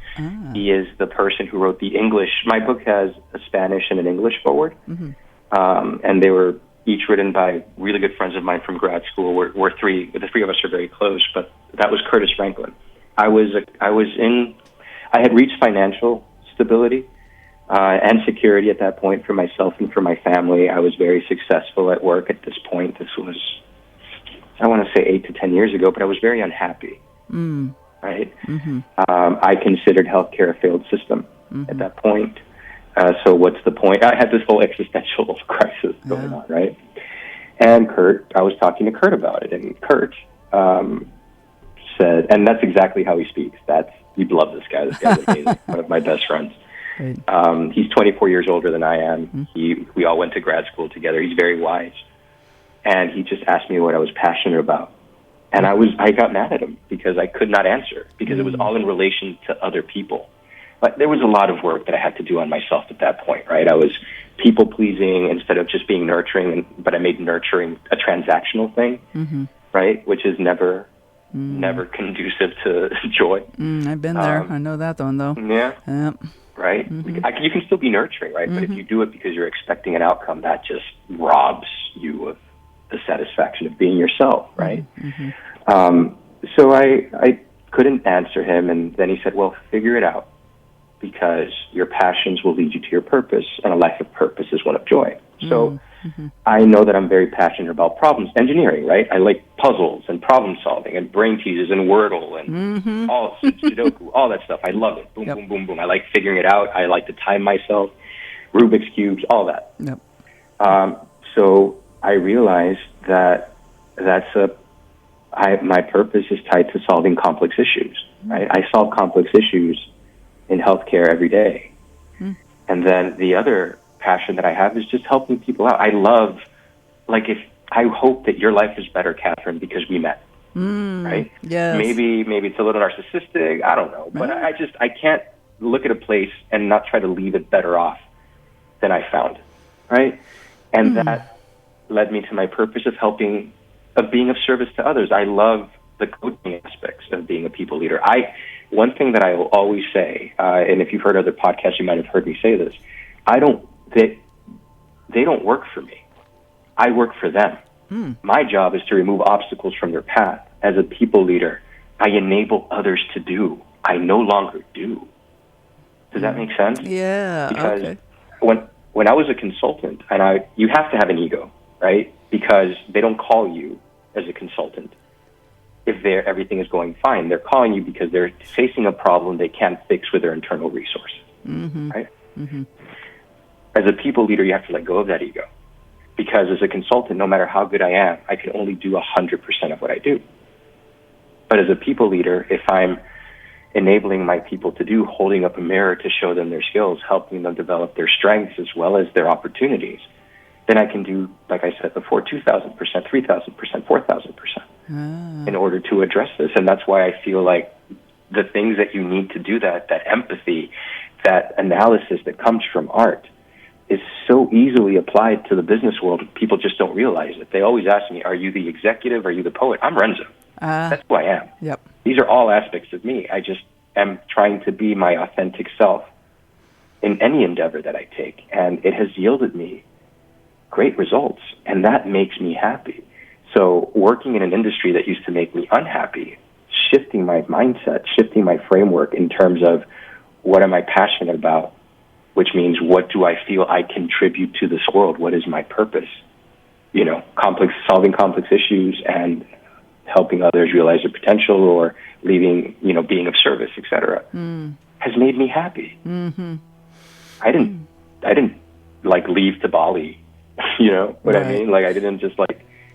Speaker 3: He is the person who wrote the English. My book has a Spanish and an English forward, and they were each written by really good friends of mine from grad school. The three of us are very close, but that was Curtis Franklin. I had reached financial stability and security at that point for myself and for my family. I was very successful at work at this point. This was, I want to say 8 to 10 years ago, but I was very unhappy. Right? I considered healthcare a failed system at that point. So what's the point? I had this whole existential crisis going on, right? And I was talking to Kurt about it, and Kurt said, and that's exactly how he speaks. You'd love this guy. This guy's amazing. One of my best friends. Right. He's 24 years older than I am. We all went to grad school together. He's very wise. And he just asked me what I was passionate about. And I got mad at him because I could not answer, because it was all in relation to other people. But there was a lot of work that I had to do on myself at that point, right? I was people-pleasing instead of just being nurturing, but I made nurturing a transactional thing, right? Which is never conducive to joy.
Speaker 1: I've been there. I know that one, though.
Speaker 3: Yeah. Right? You can still be nurturing, right? But if you do it because you're expecting an outcome, that just robs you of the satisfaction of being yourself, right?
Speaker 1: Mm-hmm.
Speaker 3: So I couldn't answer him, and then he said, well, figure it out, because your passions will lead you to your purpose, and a life of purpose is one of joy. So I know that I'm very passionate about engineering, right? I like puzzles and problem solving and brain teasers and Wordle and all Sudoku, all that stuff. I love it. Boom, boom, boom, boom. I like figuring it out. I like to time myself, Rubik's Cubes, all that.
Speaker 1: Yep.
Speaker 3: So I realized that my purpose is tied to solving complex issues, right? I solve complex issues in healthcare every day. And then the other passion that I have is just helping people out. I hope that your life is better, Catherine, because we met, right?
Speaker 1: Yes.
Speaker 3: Maybe it's a little narcissistic, I don't know, but I can't look at a place and not try to leave it better off than I found, right? And that led me to my purpose of being of service to others. I love the coaching aspects of being a people leader. One thing that I will always say, and if you've heard other podcasts, you might have heard me say this, they don't work for me. I work for them. My job is to remove obstacles from their path. As a people leader, I enable others to do. I no longer do. Does that make sense?
Speaker 1: Yeah.
Speaker 3: Because
Speaker 1: okay.
Speaker 3: when I was a consultant, and you have to have an ego, right? Because they don't call you as a consultant if everything is going fine. They're calling you because they're facing a problem they can't fix with their internal resources, right? As a people leader, you have to let go of that ego, because as a consultant, no matter how good I am, I can only do 100% of what I do. But as a people leader, if I'm enabling my people to do, holding up a mirror to show them their skills, helping them develop their strengths as well as their opportunities, then I can do, like I said before, 2,000%, 3,000%, 4,000% in order to address this. And that's why I feel like the things that you need to do that empathy, that analysis that comes from art, is so easily applied to the business world. People just don't realize it. They always ask me, are you the executive? Are you the poet? I'm Renzo. That's who I am.
Speaker 1: Yep.
Speaker 3: These are all aspects of me. I just am trying to be my authentic self in any endeavor that I take. And it has yielded me great results. And that makes me happy. So working in an industry that used to make me unhappy, shifting my mindset, shifting my framework in terms of what am I passionate about, which means what do I feel I contribute to this world? What is my purpose? Solving complex issues and helping others realize their potential, or being of service, etc., has made me happy. I didn't leave to Bali, what I mean? I didn't just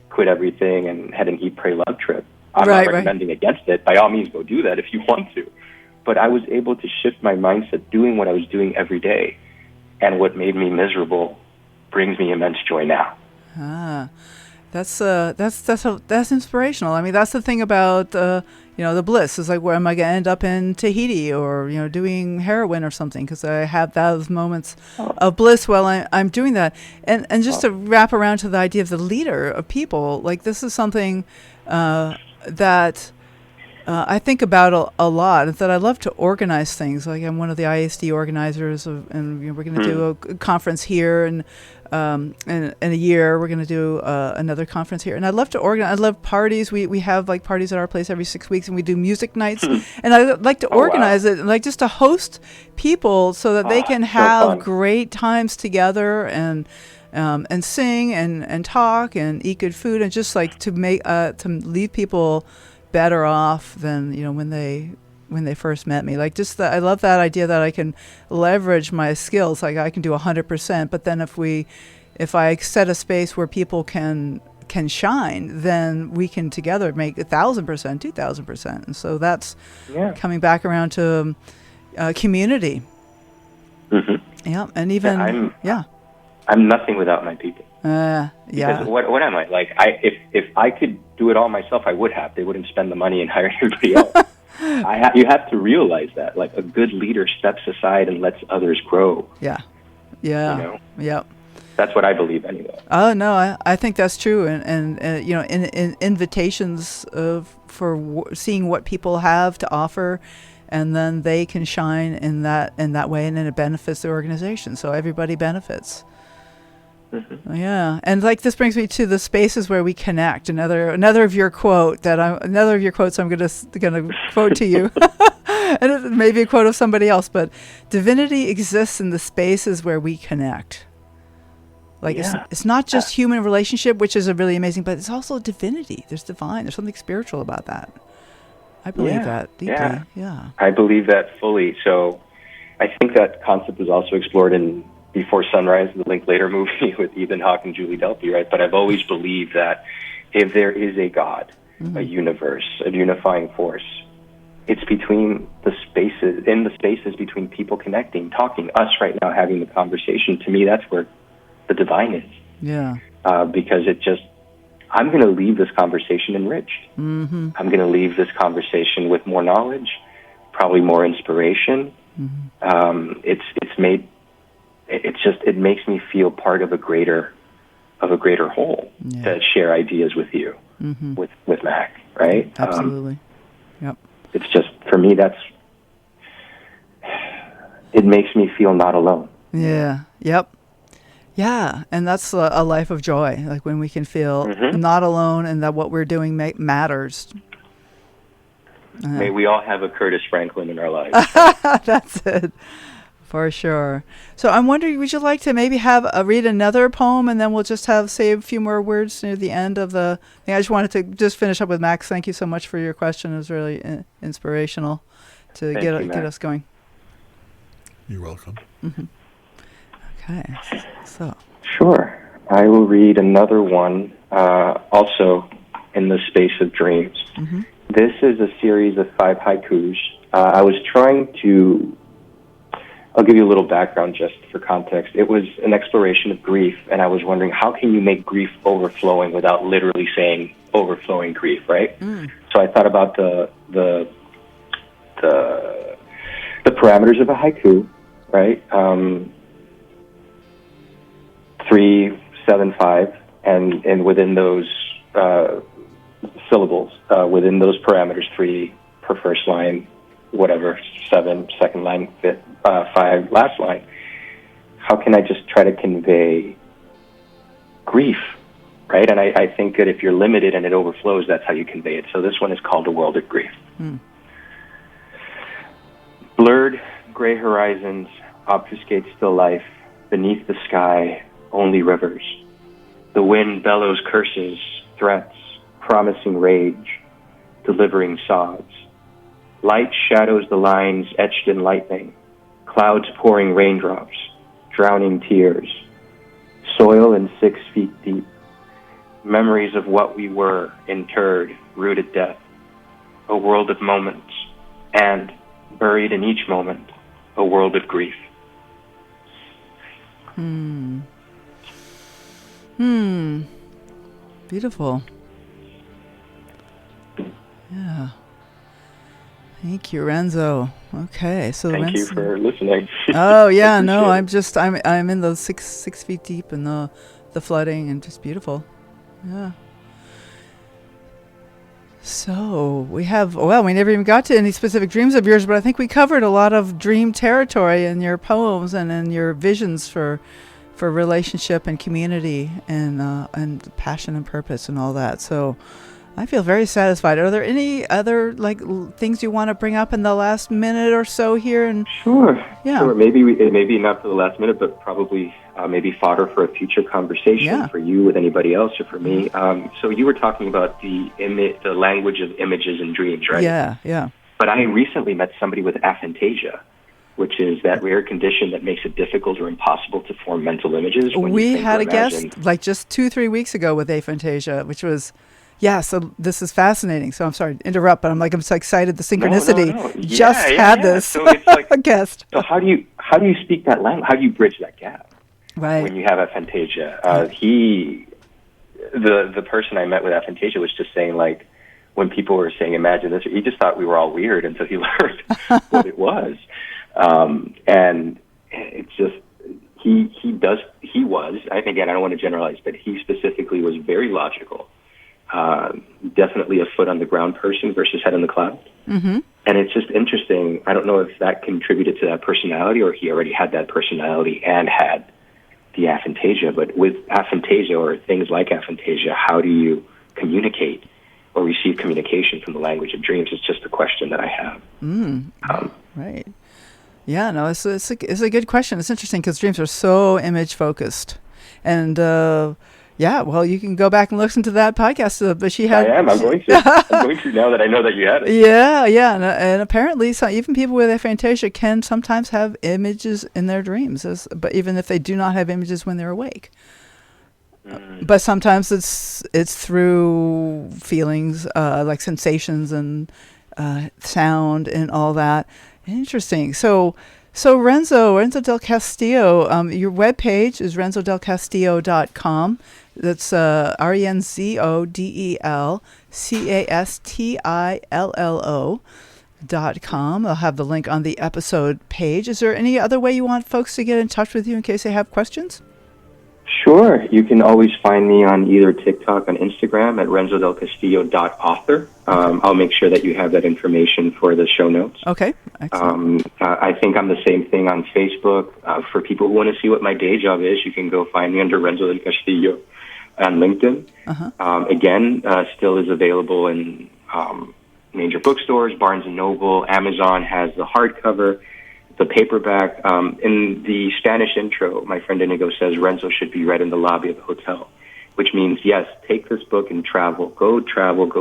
Speaker 3: quit everything and had an eat, pray, love trip. I'm not recommending against it. By all means, go do that if you want to. But I was able to shift my mindset doing what I was doing every day. And what made me miserable brings me immense joy now.
Speaker 1: That's inspirational. I mean, that's the thing about the bliss is where am I going to end up in Tahiti or doing heroin or something, because I have those moments of bliss while I'm doing that. And just to wrap around to the idea of the leader of people, this is something that I think about a lot, is that I love to organize things. I'm one of the ISD organizers, and we're going to do a conference here, and in a year we're going to do another conference here. And I love to organize. I love parties. We have parties at our place every 6 weeks, and we do music nights. And I like to organize it, and just to host people so that they can have great times together and sing and talk and eat good food, and just to make to leave people better off than when they first met me. I love that idea that I can leverage my skills. I can do 100%, but then if I set a space where people can shine, then we can together make 1,000%, 2,000%. And so that's coming back around to community. Yeah, and even
Speaker 3: I'm nothing without my people. Because what am I? If I could do it all myself, I would have. They wouldn't spend the money and hire everybody else. You have to realize that. A good leader steps aside and lets others grow.
Speaker 1: Yeah.
Speaker 3: That's what I believe anyway.
Speaker 1: Oh no, I think that's true, and in invitations for seeing what people have to offer, and then they can shine in that way, and then it benefits the organization. So everybody benefits. Yeah, and like this brings me to the spaces where we connect. Another of your quotes I'm gonna quote to you, and it may be a quote of somebody else, but divinity exists in the spaces where we connect. Like it's not just human relationship, which is a really amazing, but it's also divinity. There's divine. There's something spiritual about that. I believe that deeply. Yeah,
Speaker 3: I believe that fully. So I think that concept was also explored in Before Sunrise, the Linklater movie with Ethan Hawke and Julie Delpy, right? But I've always believed that if there is a God, a universe, a unifying force, it's between the spaces between people connecting, talking, us right now having the conversation. To me, that's where the divine is.
Speaker 1: Yeah.
Speaker 3: Because I'm going to leave this conversation enriched. I'm going to leave this conversation with more knowledge, probably more inspiration. It makes me feel part of a greater whole to share ideas with you, with Mac, right?
Speaker 1: Absolutely. Yep.
Speaker 3: It's just, for me, it makes me feel not alone.
Speaker 1: Yeah. Yep. Yeah, and that's a life of joy, like when we can feel not alone and that what we're doing matters.
Speaker 3: May we all have a Curtis Franklin in our lives.
Speaker 1: That's it, for sure. So I'm wondering, would you like to maybe read another poem, and then we'll just say a few more words near the end of the thing? I just wanted to just finish up with Max. Thank you so much for your question. It was really inspirational to get us going.
Speaker 4: You're welcome.
Speaker 1: Okay, so.
Speaker 3: Sure. I will read another one, also in the space of dreams. This is a series of 5 haikus. I'll give you a little background just for context. It was an exploration of grief, and I was wondering, how can you make grief overflowing without literally saying overflowing grief, right? So I thought about the parameters of a haiku, right? 3, 7, 5, and within those syllables, within those parameters, 3 per first line, whatever, 7 second line, 5 last line. How can I just try to convey grief, right? And I think that if you're limited and it overflows, that's how you convey it. So this one is called A World of Grief. Blurred gray horizons obfuscate still life. Beneath the sky, only rivers. The wind bellows curses, threats, promising rage, delivering sobs. Light shadows the lines etched in lightning, clouds pouring raindrops, drowning tears. Soil in 6 feet deep, memories of what we were, interred, rooted death. A world of moments, and, buried in each moment, a world of grief.
Speaker 1: Beautiful. Yeah. Thank you, Renzo. Okay, so
Speaker 3: Thank you for listening.
Speaker 1: Oh yeah, no, I'm in the 6 feet deep in the flooding, and just beautiful. Yeah. So we never even got to any specific dreams of yours, but I think we covered a lot of dream territory in your poems and in your visions for relationship and community and passion and purpose and all that. So I feel very satisfied. Are there any other things you want to bring up in the last minute or so here? And
Speaker 3: Sure.
Speaker 1: Yeah.
Speaker 3: Sure. Maybe not for the last minute, but probably maybe fodder for a future conversation for you with anybody else or for me. So you were talking about the language of images and dreams, right?
Speaker 1: Yeah. Yeah.
Speaker 3: But I recently met somebody with aphantasia, which is that rare condition that makes it difficult or impossible to form mental images.
Speaker 1: We had a guest just 2-3 weeks ago with aphantasia, which was. Yeah, so this is fascinating. So I'm sorry to interrupt, but I'm so excited. The synchronicity had this
Speaker 3: so it's like,
Speaker 1: guest.
Speaker 3: So how do you speak that language? How do you bridge that gap?
Speaker 1: Right.
Speaker 3: When you have aphantasia, the person I met with aphantasia was just saying, like, when people were saying imagine this, he just thought we were all weird until he learned what it was. And it's just he was. Again, I don't want to generalize, but he specifically was very logical. Definitely a foot on the ground person versus head in the clouds. And it's just interesting. I don't know if that contributed to that personality or he already had that personality and had the aphantasia. But with aphantasia or things like aphantasia, how do you communicate or receive communication from the language of dreams? It's just a question that I have.
Speaker 1: Right. Yeah, no, it's a good question. It's interesting because dreams are so image focused. And yeah, well, you can go back and listen to that podcast. But she had.
Speaker 3: I'm going to. I'm going to now that I know that you had it.
Speaker 1: Yeah, and apparently, even people with aphantasia can sometimes have images in their dreams, but even if they do not have images when they're awake. But sometimes it's through feelings, like sensations and sound and all that. Interesting. So Renzo Del Castillo, your webpage is renzodelcastillo.com. That's RenzoDelCastillo.com. I'll have the link on the episode page. Is there any other way you want folks to get in touch with you in case they have questions?
Speaker 3: Sure. You can always find me on either TikTok and Instagram at renzodelcastillo.author. I'll make sure that you have that information for the show notes.
Speaker 1: Okay. Excellent.
Speaker 3: I think I'm the same thing on Facebook. For people who want to see what my day job is, you can go find me under Renzo Del Castillo on LinkedIn. Again, still is available in major bookstores. Barnes & Noble, Amazon has the hardcover, the paperback. In the Spanish intro, my friend Inigo says Renzo should be read in the lobby of the hotel, which means, yes, take this book and travel, go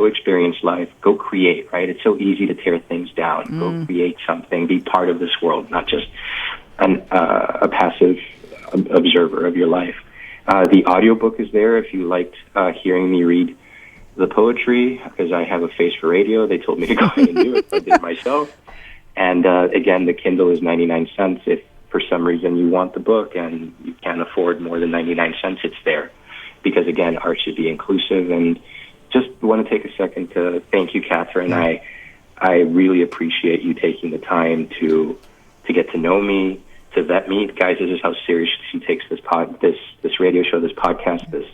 Speaker 3: experience life, go create, right? It's so easy to tear things down. Go create something, be part of this world, not just a passive observer of your life. The audiobook is there if you liked hearing me read the poetry, because I have a face for radio. They told me to go ahead and do it, so I did myself. And again, the Kindle is 99 cents. If for some reason you want the book and you can't afford more than 99 cents, it's there. Because again, art should be inclusive. And just want to take a second to thank you, Catherine. I really appreciate you taking the time to get to know me, to vet me. Guys, this is how serious she takes this radio show, this podcast, this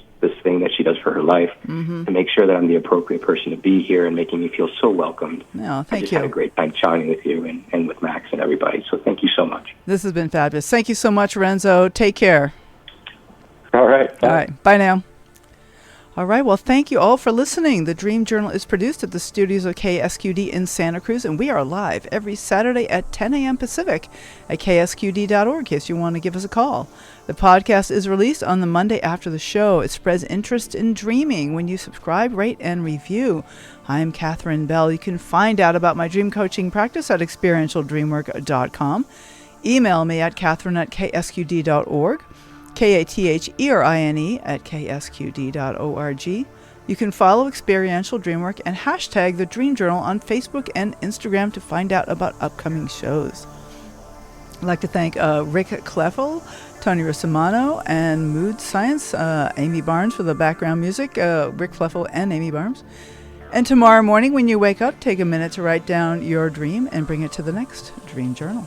Speaker 3: thing that she does for her life, to make sure that I'm the appropriate person to be here and making me feel so welcomed.
Speaker 1: No, thank you.
Speaker 3: I just had a great time chatting with you and with Max and everybody. So thank you so much.
Speaker 1: This has been fabulous. Thank you so much, Renzo. Take care.
Speaker 3: All right. Bye.
Speaker 1: All right. Bye now. All right. Well, thank you all for listening. The Dream Journal is produced at the studios of KSQD in Santa Cruz, and we are live every Saturday at 10 a.m. Pacific at ksqd.org in case you want to give us a call. The podcast is released on the Monday after the show. It spreads interest in dreaming when you subscribe, rate, and review. I'm Catherine Bell. You can find out about my dream coaching practice at experientialdreamwork.com. Email me at catherine@ksqd.org. KATHERINE@ksqd.org. You can follow Experiential Dreamwork and hashtag the Dream Journal on Facebook and Instagram to find out about upcoming shows. I'd like to thank Rick Kleffel, Tony Rosimano, and Mood Science, Amy Barnes for the background music, Rick Kleffel and Amy Barnes. And tomorrow morning when you wake up, take a minute to write down your dream and bring it to the next Dream Journal.